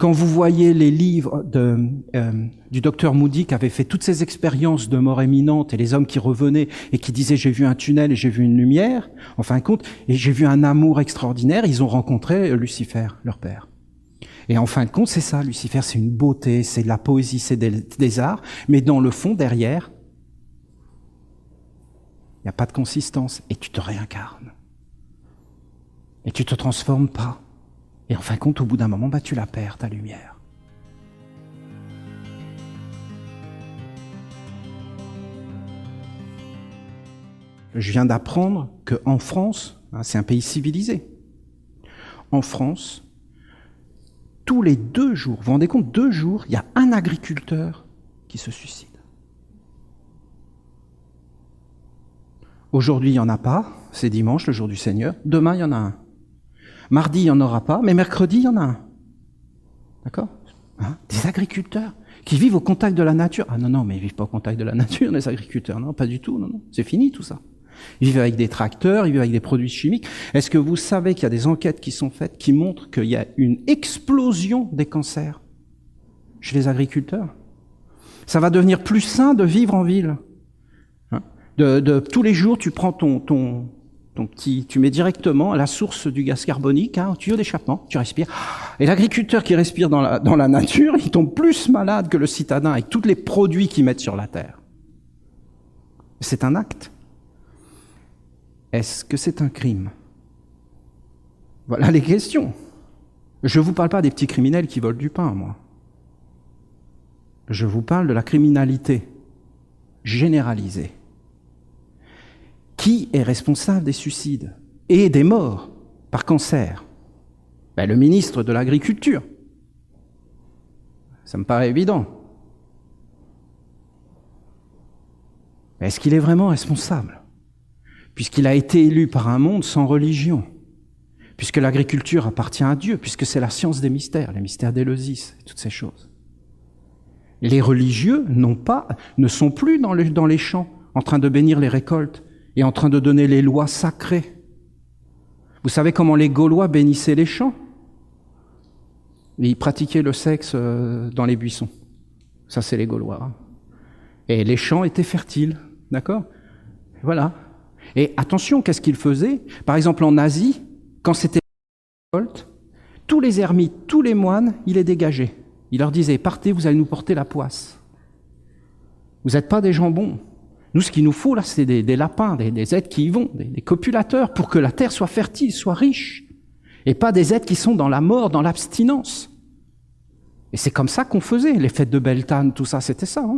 Quand vous voyez les livres du docteur Moody qui avait fait toutes ces expériences de mort imminente et les hommes qui revenaient et qui disaient « j'ai vu un tunnel et j'ai vu une lumière », en fin de compte, et j'ai vu un amour extraordinaire, ils ont rencontré Lucifer, leur père. Et en fin de compte, c'est ça, Lucifer, c'est une beauté, c'est de la poésie, c'est des arts, mais dans le fond, derrière, il n'y a pas de consistance, et tu te réincarnes. Et tu te transformes pas. Et en fin de compte, au bout d'un moment, tu la perds, ta lumière. Je viens d'apprendre qu'en France, c'est un pays civilisé, en France, tous les 2 jours, vous vous rendez compte, 2 jours, il y a un agriculteur qui se suicide. Aujourd'hui, il n'y en a pas, c'est dimanche, le jour du Seigneur. Demain, il y en a un. Mardi, il n'y en aura pas, mais mercredi, il y en a un. D'accord ? Des agriculteurs qui vivent au contact de la nature. Ah non, mais ils ne vivent pas au contact de la nature, les agriculteurs. Non, pas du tout, non. C'est fini tout ça. Ils vivent avec des tracteurs, ils vivent avec des produits chimiques. Est-ce que vous savez qu'il y a des enquêtes qui sont faites qui montrent qu'il y a une explosion des cancers chez les agriculteurs ? Ça va devenir plus sain de vivre en ville. Tous les jours, tu prends ton petit, tu mets directement à la source du gaz carbonique, au tuyau d'échappement, tu respires. Et l'agriculteur qui respire dans la nature, il tombe plus malade que le citadin avec tous les produits qu'ils mettent sur la terre. C'est un acte. Est-ce que c'est un crime ? Voilà les questions. Je ne vous parle pas des petits criminels qui volent du pain, moi. Je vous parle de la criminalité généralisée. Qui est responsable des suicides et des morts par cancer ? Le ministre de l'Agriculture. Ça me paraît évident. Mais est-ce qu'il est vraiment responsable ? Puisqu'il a été élu par un monde sans religion, puisque l'agriculture appartient à Dieu, puisque c'est la science des mystères, les mystères d'Éleusis, et toutes ces choses. Les religieux ne sont plus dans les champs, en train de bénir les récoltes, et en train de donner les lois sacrées. Vous savez comment les Gaulois bénissaient les champs ? Ils pratiquaient le sexe dans les buissons. Ça, c'est les Gaulois. Et les champs étaient fertiles, d'accord ? Voilà. Et attention, qu'est-ce qu'ils faisaient ? Par exemple, en Asie, quand c'était la récolte, tous les ermites, tous les moines, ils les dégageaient. Ils leur disaient, partez, vous allez nous porter la poisse. Vous n'êtes pas des jambons. Nous, ce qu'il nous faut, là, c'est des lapins, des êtres qui y vont, des copulateurs, pour que la terre soit fertile, soit riche. Et pas des êtres qui sont dans la mort, dans l'abstinence. Et c'est comme ça qu'on faisait, les fêtes de Beltane, tout ça, c'était ça.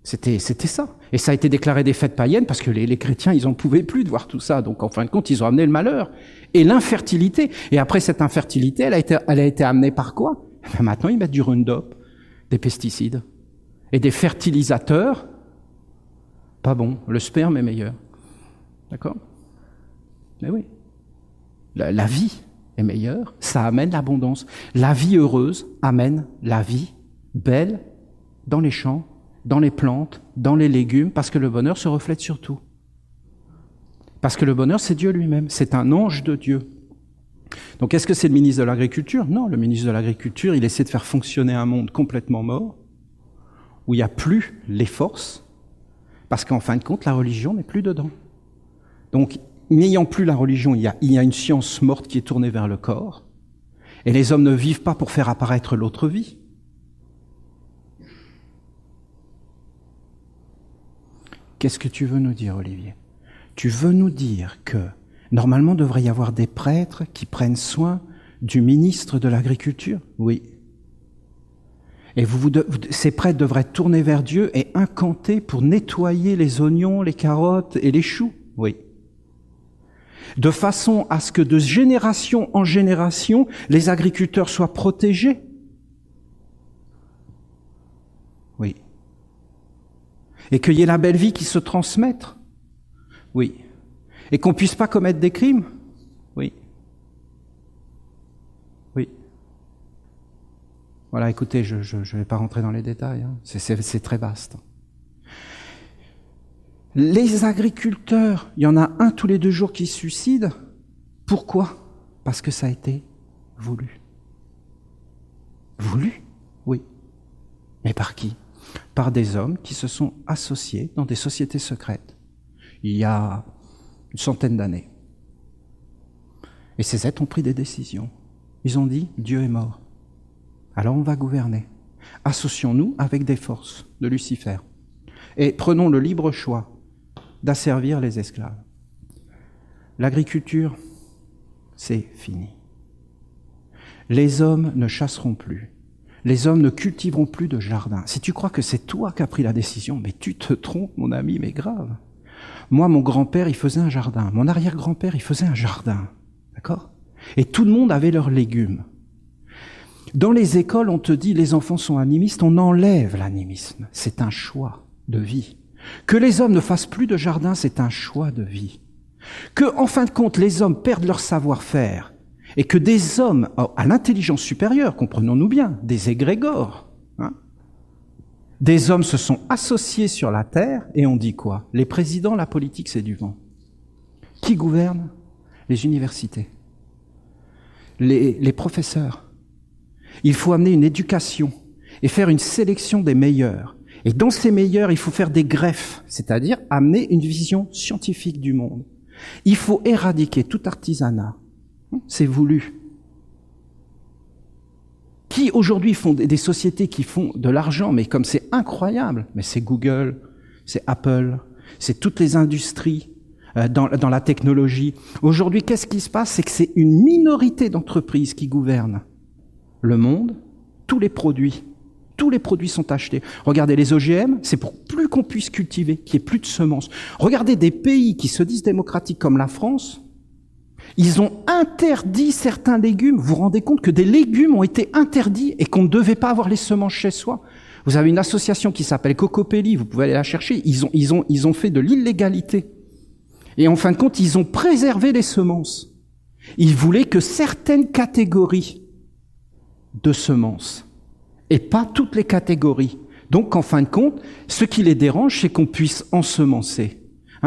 C'était ça. Et ça a été déclaré des fêtes païennes parce que les chrétiens, ils n'en pouvaient plus de voir tout ça. Donc, en fin de compte, ils ont amené le malheur. Et l'infertilité. Et après, cette infertilité, elle a été amenée par quoi ? Maintenant, ils mettent du Roundup, des pesticides et des fertilisateurs. Pas bon, le sperme est meilleur. D'accord ? Mais oui. La vie est meilleure, ça amène l'abondance. La vie heureuse amène la vie belle dans les champs, dans les plantes, dans les légumes, parce que le bonheur se reflète sur tout. Parce que le bonheur, c'est Dieu lui-même, c'est un ange de Dieu. Donc est-ce que c'est le ministre de l'Agriculture ? Non, le ministre de l'Agriculture, il essaie de faire fonctionner un monde complètement mort, où il n'y a plus les forces, parce qu'en fin de compte, la religion n'est plus dedans. Donc, n'ayant plus la religion, il y a une science morte qui est tournée vers le corps, et les hommes ne vivent pas pour faire apparaître l'autre vie. Qu'est-ce que tu veux nous dire, Olivier ? Tu veux nous dire que, normalement, il devrait y avoir des prêtres qui prennent soin du ministre de l'Agriculture ? Oui. Et ces prêtres devraient être tournés vers Dieu et incanter pour nettoyer les oignons, les carottes et les choux. Oui. De façon à ce que de génération en génération, les agriculteurs soient protégés. Oui. Et qu'il y ait la belle vie qui se transmette. Oui. Et qu'on ne puisse pas commettre des crimes. Oui. Oui. Voilà, écoutez, je ne vais pas rentrer dans les détails, c'est très vaste. Les agriculteurs, il y en a un tous les 2 jours qui se suicide. Pourquoi ? Parce que ça a été voulu. voulu, oui. Mais par qui? Par des hommes qui se sont associés dans des sociétés secrètes, il y a une centaine d'années. Et ces êtres ont pris des décisions. Ils ont dit, Dieu est mort. Alors on va gouverner. Associons-nous avec des forces de Lucifer. Et prenons le libre choix d'asservir les esclaves. L'agriculture, c'est fini. Les hommes ne chasseront plus. Les hommes ne cultiveront plus de jardin. Si tu crois que c'est toi qui as pris la décision, mais tu te trompes, mon ami, mais grave. Moi, mon grand-père, il faisait un jardin. Mon arrière-grand-père, il faisait un jardin. D'accord? Et tout le monde avait leurs légumes. Dans les écoles, on te dit les enfants sont animistes, on enlève l'animisme. C'est un choix de vie. Que les hommes ne fassent plus de jardin, c'est un choix de vie. Que, en fin de compte, les hommes perdent leur savoir-faire et que des hommes à l'intelligence supérieure, comprenons-nous bien, des égrégores, des hommes se sont associés sur la terre et on dit quoi? Les présidents, la politique, c'est du vent. Qui gouverne? Les universités, les professeurs. Il faut amener une éducation et faire une sélection des meilleurs. Et dans ces meilleurs, il faut faire des greffes, c'est-à-dire amener une vision scientifique du monde. Il faut éradiquer tout artisanat. C'est voulu. Qui aujourd'hui font des sociétés qui font de l'argent, mais comme c'est incroyable, mais c'est Google, c'est Apple, c'est toutes les industries dans la technologie. Aujourd'hui, qu'est-ce qui se passe? C'est que c'est une minorité d'entreprises qui gouvernent le monde, tous les produits sont achetés. Regardez les OGM, c'est pour plus qu'on puisse cultiver, qu'il n'y ait plus de semences. Regardez des pays qui se disent démocratiques comme la France, ils ont interdit certains légumes. Vous vous rendez compte que des légumes ont été interdits et qu'on ne devait pas avoir les semences chez soi? Vous avez une association qui s'appelle Cocopelli, vous pouvez aller la chercher, ils ont fait de l'illégalité. Et en fin de compte, ils ont préservé les semences. Ils voulaient que certaines catégories de semences, et pas toutes les catégories. Donc, en fin de compte, ce qui les dérange, c'est qu'on puisse ensemencer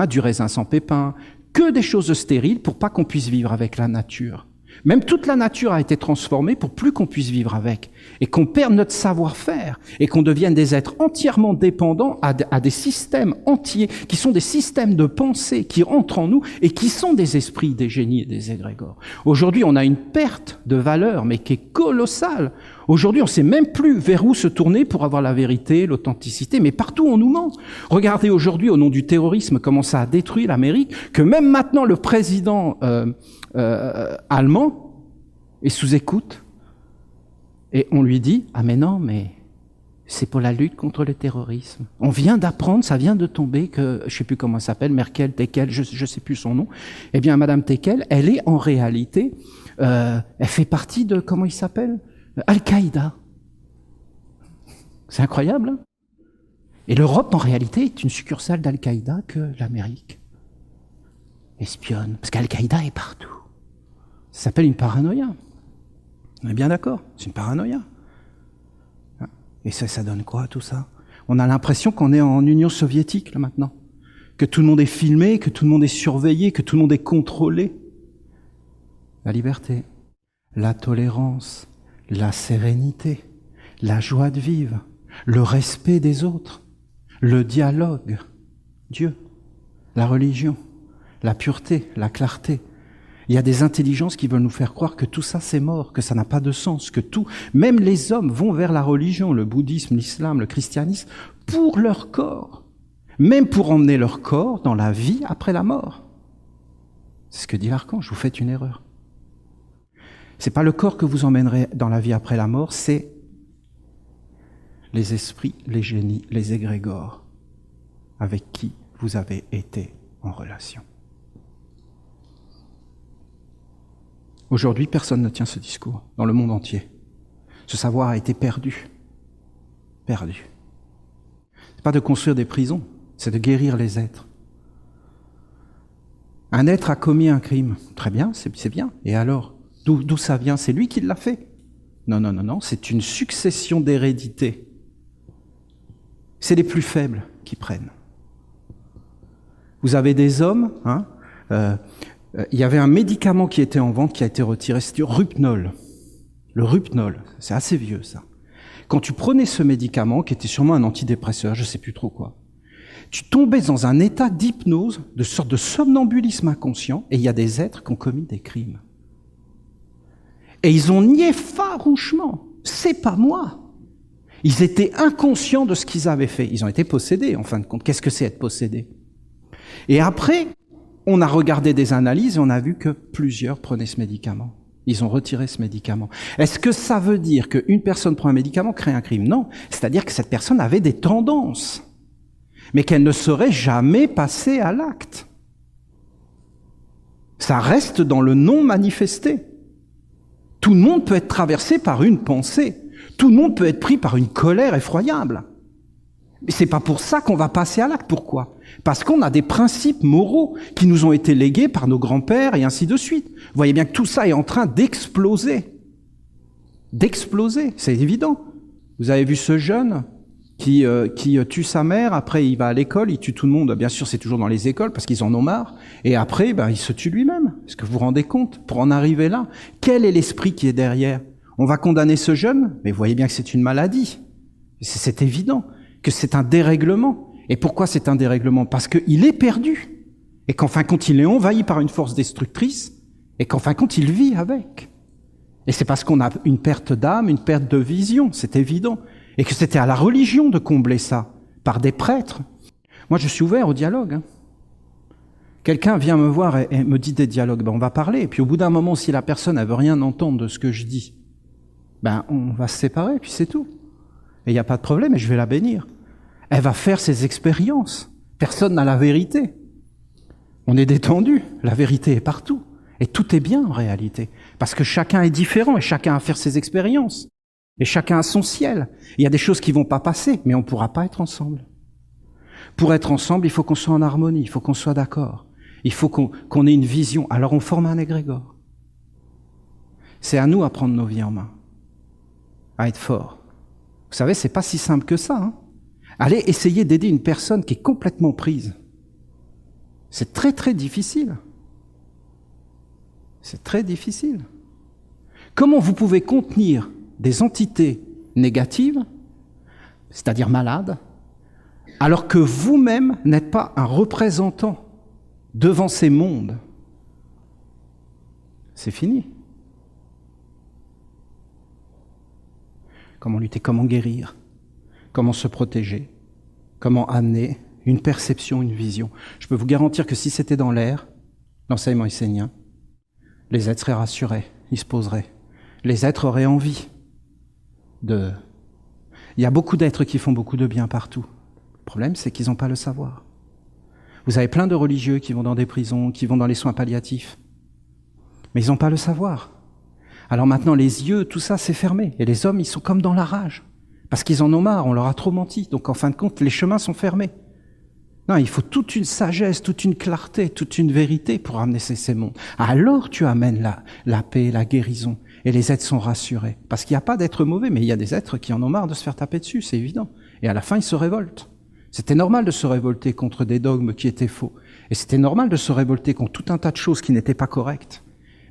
du raisin sans pépins, que des choses stériles pour pas qu'on puisse vivre avec la nature. Même toute la nature a été transformée pour plus qu'on puisse vivre avec, et qu'on perde notre savoir-faire, et qu'on devienne des êtres entièrement dépendants à des systèmes entiers, qui sont des systèmes de pensée qui entrent en nous, et qui sont des esprits, des génies et des égrégores. Aujourd'hui, on a une perte de valeur, mais qui est colossale. Aujourd'hui, on ne sait même plus vers où se tourner pour avoir la vérité, l'authenticité, mais partout on nous ment. Regardez aujourd'hui, au nom du terrorisme, comment ça a détruit l'Amérique, que même maintenant le président allemand est sous écoute, et on lui dit « Ah mais non, mais c'est pour la lutte contre le terrorisme. On vient d'apprendre, ça vient de tomber, que je ne sais plus comment elle s'appelle, Merkel, Tekel, je ne sais plus son nom. Eh bien, Madame Tekel, elle est en réalité, elle fait partie de, comment il s'appelle ? Al-Qaïda. C'est incroyable, hein? Et l'Europe, en réalité, est une succursale d'Al-Qaïda que l'Amérique espionne. Parce qu'Al-Qaïda est partout. Ça s'appelle une paranoïa. On est bien d'accord, c'est une paranoïa. Et ça donne quoi, tout ça? On a l'impression qu'on est en Union soviétique, là, maintenant. Que tout le monde est filmé, que tout le monde est surveillé, que tout le monde est contrôlé. La liberté, la tolérance, la sérénité, la joie de vivre, le respect des autres, le dialogue, Dieu, la religion, la pureté, la clarté. Il y a des intelligences qui veulent nous faire croire que tout ça c'est mort, que ça n'a pas de sens, que tout, même les hommes vont vers la religion, le bouddhisme, l'islam, le christianisme, pour leur corps, même pour emmener leur corps dans la vie après la mort. C'est ce que dit l'archange, vous faites une erreur. C'est pas le corps que vous emmènerez dans la vie après la mort, c'est les esprits, les génies, les égrégores avec qui vous avez été en relation. Aujourd'hui, personne ne tient ce discours dans le monde entier. Ce savoir a été perdu. Perdu. C'est pas de construire des prisons, c'est de guérir les êtres. Un être a commis un crime. Très bien, c'est bien. Et alors, d'où ça vient? C'est lui qui l'a fait? Non, c'est une succession d'hérédités. C'est les plus faibles qui prennent. Vous avez des hommes, il y avait un médicament qui était en vente, qui a été retiré, c'était Rupnol. Le Rupnol, c'est assez vieux ça. quand tu prenais ce médicament, qui était sûrement un antidépresseur, je ne sais plus trop quoi, tu tombais dans un état d'hypnose, de sorte de somnambulisme inconscient, et il y a des êtres qui ont commis des crimes. Et ils ont nié farouchement. C'est pas moi. Ils étaient inconscients de ce qu'ils avaient fait. Ils ont été possédés, en fin de compte. Qu'est-ce que c'est être possédé? Et après, on a regardé des analyses et on a vu que plusieurs prenaient ce médicament. Ils ont retiré ce médicament. Est-ce que ça veut dire qu'une personne prend un médicament, crée un crime? Non. C'est-à-dire que cette personne avait des tendances, mais qu'elle ne serait jamais passée à l'acte. Ça reste dans le non manifesté. Tout le monde peut être traversé par une pensée. Tout le monde peut être pris par une colère effroyable. Mais c'est pas pour ça qu'on va passer à l'acte. Pourquoi? Parce qu'on a des principes moraux qui nous ont été légués par nos grands-pères et ainsi de suite. Vous voyez bien que tout ça est en train d'exploser. D'exploser, c'est évident. Vous avez vu ce jeune qui tue sa mère, après il va à l'école, il tue tout le monde. Bien sûr, c'est toujours dans les écoles parce qu'ils en ont marre. Et après, il se tue lui-même. Est-ce que vous vous rendez compte? Pour en arriver là, quel est l'esprit qui est derrière? On va condamner ce jeune, mais vous voyez bien que c'est une maladie. C'est évident que c'est un dérèglement. Et pourquoi c'est un dérèglement? Parce qu'il est perdu. Et qu'en fin de compte, il est envahi par une force destructrice. Et qu'en fin de compte, il vit avec. Et c'est parce qu'on a une perte d'âme, une perte de vision, c'est évident. Et que c'était à la religion de combler ça, par des prêtres. Moi, je suis ouvert au dialogue. Quelqu'un vient me voir et me dit des dialogues, on va parler. Et puis au bout d'un moment, si la personne ne veut rien entendre de ce que je dis, on va se séparer, puis c'est tout. Et il n'y a pas de problème, et je vais la bénir. Elle va faire ses expériences. Personne n'a la vérité. On est détendu, la vérité est partout. Et tout est bien en réalité. Parce que chacun est différent, et chacun a à faire ses expériences. Et chacun a son ciel. Il y a des choses qui vont pas passer, mais on ne pourra pas être ensemble. Pour être ensemble, il faut qu'on soit en harmonie, il faut qu'on soit d'accord. Il faut qu'on ait une vision. Alors on forme un égrégore. C'est à nous à prendre nos vies en main, à être forts. Vous savez, c'est pas si simple que ça. Allez essayer d'aider une personne qui est complètement prise. C'est très très difficile. C'est très difficile. Comment vous pouvez contenir des entités négatives, c'est-à-dire malades, alors que vous-même n'êtes pas un représentant devant ces mondes? C'est fini. Comment lutter, comment guérir, comment se protéger, comment amener une perception, une vision. Je peux vous garantir que si c'était dans l'air, l'enseignement essénien, les êtres seraient rassurés, ils se poseraient. Les êtres auraient envie de... Il y a beaucoup d'êtres qui font beaucoup de bien partout. Le problème, c'est qu'ils n'ont pas le savoir. Vous avez plein de religieux qui vont dans des prisons, qui vont dans les soins palliatifs, mais ils n'ont pas le savoir. Alors maintenant, les yeux, tout ça, c'est fermé. Et les hommes, ils sont comme dans la rage. Parce qu'ils en ont marre, on leur a trop menti. Donc en fin de compte, les chemins sont fermés. Non, il faut toute une sagesse, toute une clarté, toute une vérité pour amener ces mondes. Alors tu amènes la paix, la guérison. Et les êtres sont rassurés. Parce qu'il n'y a pas d'êtres mauvais, mais il y a des êtres qui en ont marre de se faire taper dessus, c'est évident. Et à la fin, ils se révoltent. C'était normal de se révolter contre des dogmes qui étaient faux. Et c'était normal de se révolter contre tout un tas de choses qui n'étaient pas correctes.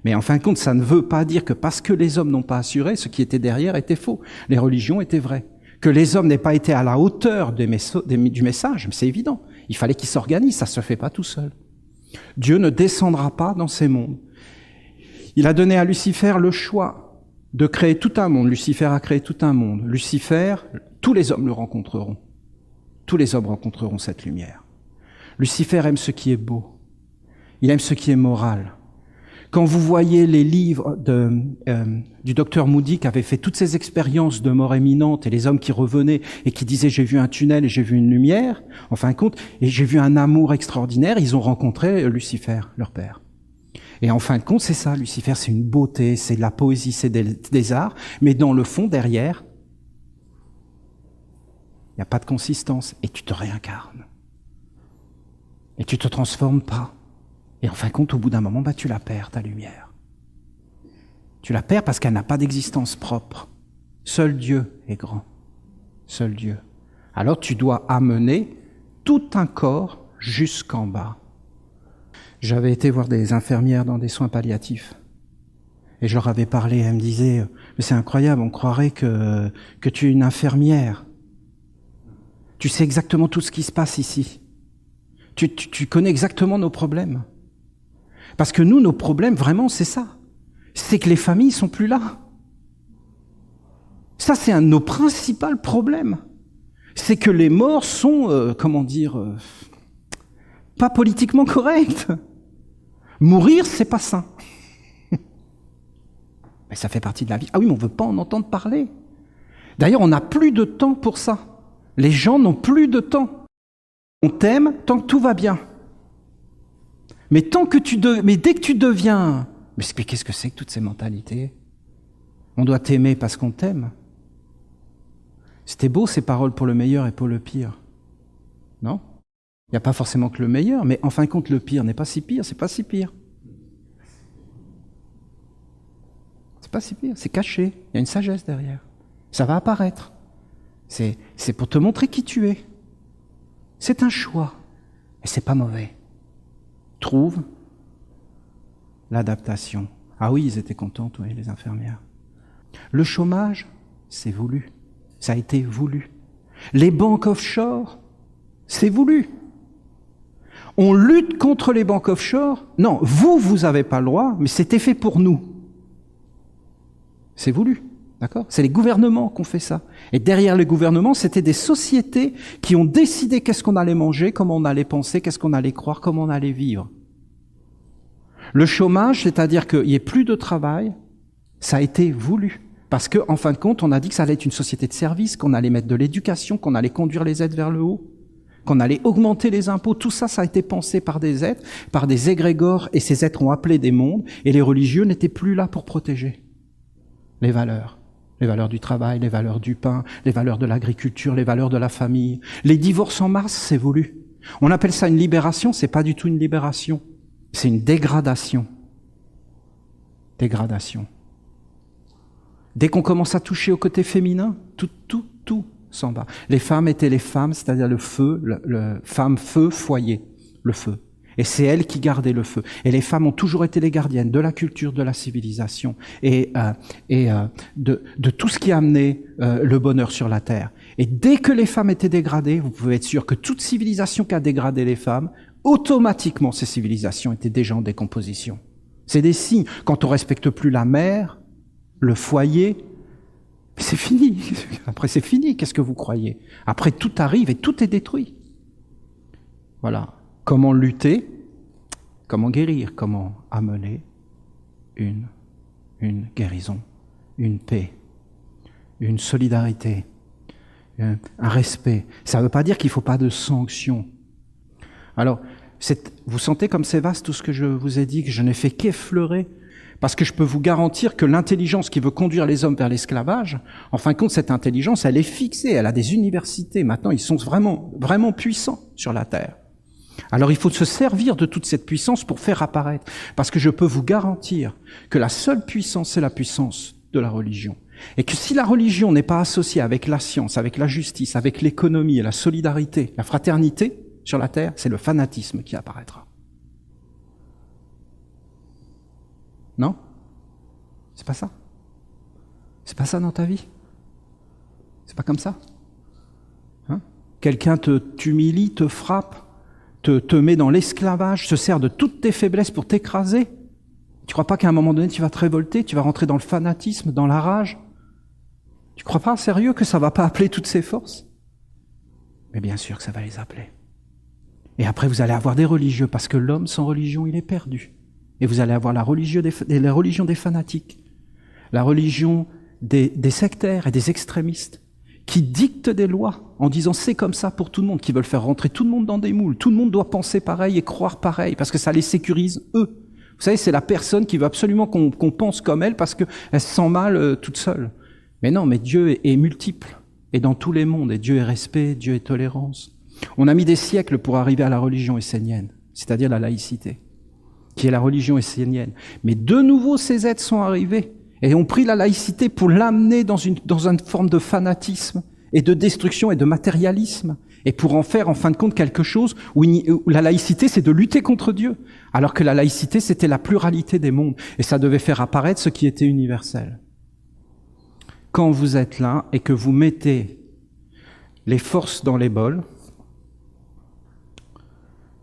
Mais en fin de compte, ça ne veut pas dire que parce que les hommes n'ont pas assuré, ce qui était derrière était faux. Les religions étaient vraies. Que les hommes n'aient pas été à la hauteur du message, c'est évident. Il fallait qu'ils s'organisent, ça ne se fait pas tout seul. Dieu ne descendra pas dans ces mondes. Il a donné à Lucifer le choix de créer tout un monde. Lucifer a créé tout un monde. Lucifer, tous les hommes le rencontreront. Tous les hommes rencontreront cette lumière. Lucifer aime ce qui est beau. Il aime ce qui est moral. Quand vous voyez les livres du docteur Moody qui avait fait toutes ces expériences de mort imminente et les hommes qui revenaient et qui disaient « j'ai vu un tunnel et j'ai vu une lumière », en fin de compte, et j'ai vu un amour extraordinaire, ils ont rencontré Lucifer, leur père. Et en fin de compte, c'est ça, Lucifer, c'est une beauté, c'est de la poésie, c'est des arts, mais dans le fond, derrière, il n'y a pas de consistance et tu te réincarnes. Et tu te transformes pas. Et en fin de compte, au bout d'un moment, tu la perds, ta lumière. Tu la perds parce qu'elle n'a pas d'existence propre. Seul Dieu est grand. Seul Dieu. Alors tu dois amener tout un corps jusqu'en bas. J'avais été voir des infirmières dans des soins palliatifs. Et je leur avais parlé, elle me disait, mais c'est incroyable, on croirait que tu es une infirmière. Tu sais exactement tout ce qui se passe ici. Tu connais exactement nos problèmes. Parce que nous, nos problèmes, vraiment, c'est ça. C'est que les familles sont plus là. Ça, c'est un de nos principaux problèmes. C'est que les morts sont, pas politiquement corrects. Mourir, c'est pas sain. Mais ça fait partie de la vie. Ah oui, mais on veut pas en entendre parler. D'ailleurs, on n'a plus de temps pour ça. Les gens n'ont plus de temps. On t'aime tant que tout va bien. Mais dès que tu deviens... Mais qu'est-ce que c'est que toutes ces mentalités? On doit t'aimer parce qu'on t'aime. C'était beau ces paroles pour le meilleur et pour le pire. Non? Il n'y a pas forcément que le meilleur, mais en fin de compte, le pire n'est pas si pire, c'est pas si pire. C'est pas si pire, c'est caché, il y a une sagesse derrière. Ça va apparaître. C'est pour te montrer qui tu es. C'est un choix, et c'est pas mauvais. Trouve l'adaptation. Ah oui, ils étaient contentes, oui, les infirmières. Le chômage, c'est voulu. Ça a été voulu. Les banques offshore, c'est voulu. On lutte contre les banques offshore. Non, vous n'avez pas le droit, mais c'était fait pour nous. C'est voulu, d'accord? C'est les gouvernements qui ont fait ça. Et derrière les gouvernements, c'était des sociétés qui ont décidé qu'est-ce qu'on allait manger, comment on allait penser, qu'est-ce qu'on allait croire, comment on allait vivre. Le chômage, c'est-à-dire qu'il n'y ait plus de travail, ça a été voulu. Parce qu'en fin de compte, on a dit que ça allait être une société de services, qu'on allait mettre de l'éducation, qu'on allait conduire les aides vers le haut, qu'on allait augmenter les impôts. Tout ça, ça a été pensé par des êtres, par des égrégores, et ces êtres ont appelé des mondes, et les religieux n'étaient plus là pour protéger les valeurs du travail, les valeurs du pain, les valeurs de l'agriculture, les valeurs de la famille. Les divorces en masse, c'est voulu. On appelle ça une libération, c'est pas du tout une libération, c'est une dégradation. Dégradation. Dès qu'on commence à toucher au côté féminin, tout s'en va. Les femmes étaient les femmes, c'est-à-dire le feu, le femme, feu, foyer, le feu. Et c'est elles qui gardaient le feu. Et les femmes ont toujours été les gardiennes de la culture, de la civilisation et de tout ce qui a amené le bonheur sur la terre. Et dès que les femmes étaient dégradées, vous pouvez être sûr que toute civilisation qui a dégradé les femmes, automatiquement ces civilisations étaient déjà en décomposition. C'est des signes. Quand on respecte plus la mère, le foyer, c'est fini. Après, c'est fini. Qu'est-ce que vous croyez? Après, tout arrive et tout est détruit. Voilà. Comment lutter? Comment guérir? Comment amener une guérison, une paix, une solidarité, un respect? Ça ne veut pas dire qu'il ne faut pas de sanctions. Alors, vous sentez comme c'est vaste tout ce que je vous ai dit, que je n'ai fait qu'effleurer? Parce que je peux vous garantir que l'intelligence qui veut conduire les hommes vers l'esclavage, en fin de compte, cette intelligence, elle est fixée, elle a des universités. Maintenant, ils sont vraiment, vraiment puissants sur la Terre. Alors, il faut se servir de toute cette puissance pour faire apparaître. Parce que je peux vous garantir que la seule puissance, c'est la puissance de la religion. Et que si la religion n'est pas associée avec la science, avec la justice, avec l'économie et la solidarité, la fraternité sur la Terre, c'est le fanatisme qui apparaîtra. Non? C'est pas ça. C'est pas ça dans ta vie. C'est pas comme ça. Hein? Quelqu'un t'humilie, te frappe, te met dans l'esclavage, se sert de toutes tes faiblesses pour t'écraser. Tu crois pas qu'à un moment donné tu vas te révolter, tu vas rentrer dans le fanatisme, dans la rage? Tu crois pas sérieux que ça va pas appeler toutes ces forces? Mais bien sûr que ça va les appeler. Et après vous allez avoir des religieux, parce que l'homme sans religion, il est perdu. Et vous allez avoir la religion des fanatiques, la religion des sectaires et des extrémistes, qui dictent des lois en disant c'est comme ça pour tout le monde, qui veulent faire rentrer tout le monde dans des moules. Tout le monde doit penser pareil et croire pareil, parce que ça les sécurise eux. Vous savez, c'est la personne qui veut absolument qu'on pense comme elle, parce qu'elle se sent mal toute seule. Mais non, mais Dieu est multiple, et dans tous les mondes, et Dieu est respect, Dieu est tolérance. On a mis des siècles pour arriver à la religion essénienne, c'est-à-dire la laïcité, qui est la religion essénienne. Mais de nouveau, ces êtres sont arrivés et ont pris la laïcité pour l'amener dans une forme de fanatisme et de destruction et de matérialisme Et pour en faire, en fin de compte, quelque chose où la laïcité, c'est de lutter contre Dieu. Alors que la laïcité, c'était la pluralité des mondes. Et ça devait faire apparaître ce qui était universel. Quand vous êtes là et que vous mettez les forces dans les bols,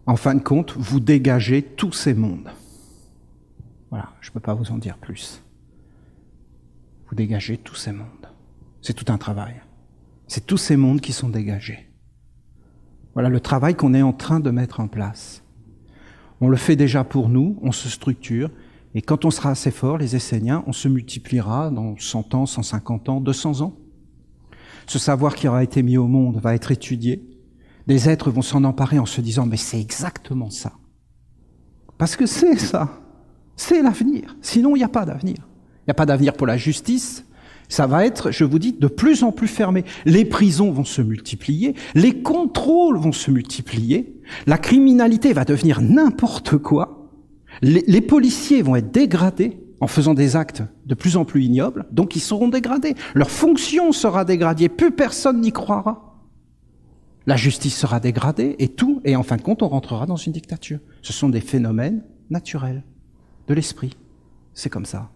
en fin de compte, vous dégagez tous ces mondes. Voilà, je ne peux pas vous en dire plus. Vous dégagez tous ces mondes. C'est tout un travail. C'est tous ces mondes qui sont dégagés. Voilà le travail qu'on est en train de mettre en place. On le fait déjà pour nous, on se structure, et quand on sera assez fort, les Esséniens, on se multipliera dans 100 ans, 150 ans, 200 ans. Ce savoir qui aura été mis au monde va être étudié. Des êtres vont s'en emparer en se disant « mais c'est exactement ça ». Parce que c'est ça, c'est l'avenir. Sinon, il n'y a pas d'avenir. Il n'y a pas d'avenir pour la justice. Ça va être, je vous dis, de plus en plus fermé. Les prisons vont se multiplier, les contrôles vont se multiplier, la criminalité va devenir n'importe quoi, les policiers vont être dégradés en faisant des actes de plus en plus ignobles, donc ils seront dégradés. Leur fonction sera dégradée, plus personne n'y croira. La justice sera dégradée et en fin de compte, on rentrera dans une dictature. Ce sont des phénomènes naturels de l'esprit. C'est comme ça.